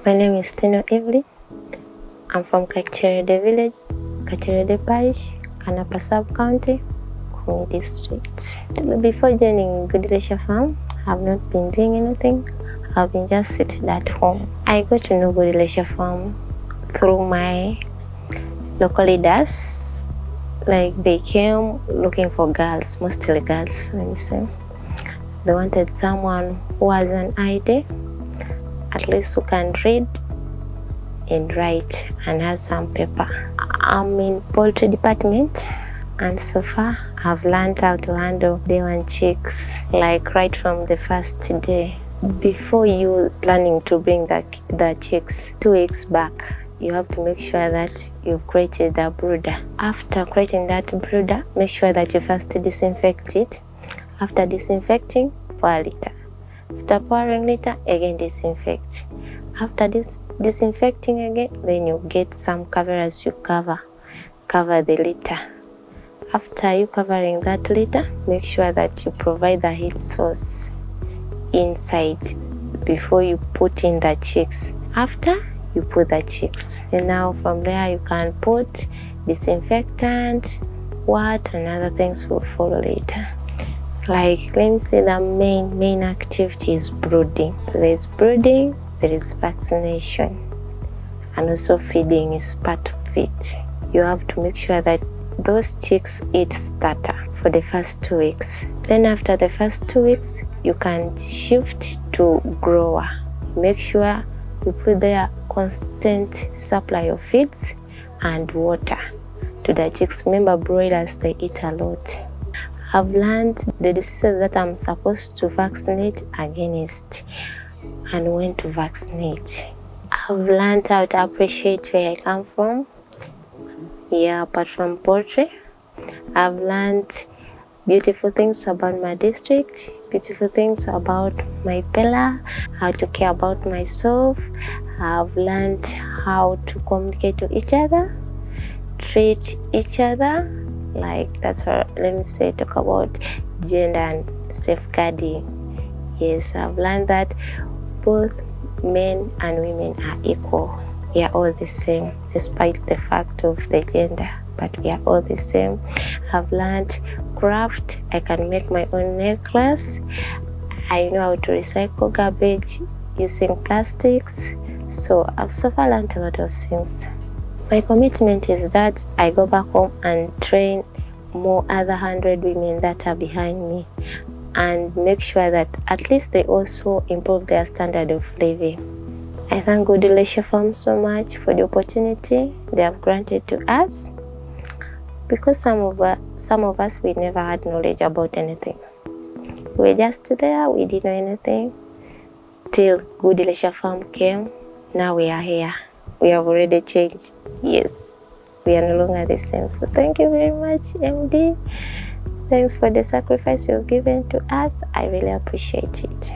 My name is Tino Everline. I'm from Kacherede Village, Kacherede Parish, Kanapa Sub-County, Kumi District. Before joining Gudie Leisure Farm, I've not been doing anything. I've been just sitting at home. I got to know Gudie Leisure Farm through my local leaders. Like, they came looking for girls, mostly girls, let me say. They wanted someone who has an ID, at least who can read and write and has some paper. I'm in poultry department, and so far I've learned how to handle day one chicks, like right from the first day. Before you planning to bring the chicks 2 weeks back, you have to make sure that you've created the brooder. After creating that brooder, make sure that you first disinfect it. After disinfecting, pour a litter. After pouring litter, again disinfect. After this disinfecting again, then you get some coverers you cover the litter. After you covering that litter, make sure that you provide the heat source inside before you put in the chicks. After you put the chicks, and now from there you can put disinfectant, what and other things will follow later. Like, let me say the main activity is brooding. There's brooding, there is vaccination, and also feeding is part of it. You have to make sure that those chicks eat starter for the first 2 weeks. Then after the first 2 weeks, you can shift to grower. Make sure you put their constant supply of feeds and water to the chicks. Remember, broilers, they eat a lot. I've learned the diseases that I'm supposed to vaccinate against and when to vaccinate. I've learned how to appreciate where I come from. Yeah, apart from poultry, I've learned beautiful things about my district, beautiful things about my pillar, how to care about myself. I've learned how to communicate to each other, treat each other. Like, that's what, let me say, talk about gender and safeguarding. Yes, I've learned that both men and women are equal. We are all the same, despite the fact of the gender, but we are all the same. I've learned craft. I can make my own necklace. I know how to recycle garbage using plastics. So I've so far learned a lot of things. My commitment is that I go back home and train more other 100 women that are behind me and make sure that at least they also improve their standard of living. I thank Gudie Leisure Farm so much for the opportunity they have granted to us, because some of us, we never had knowledge about anything. We were just there, we didn't know anything till Gudie Leisure Farm came. Now we are here. We have already changed. Yes, we are no longer the same. So thank you very much, MD. Thanks for the sacrifice you've given to us. I really appreciate it.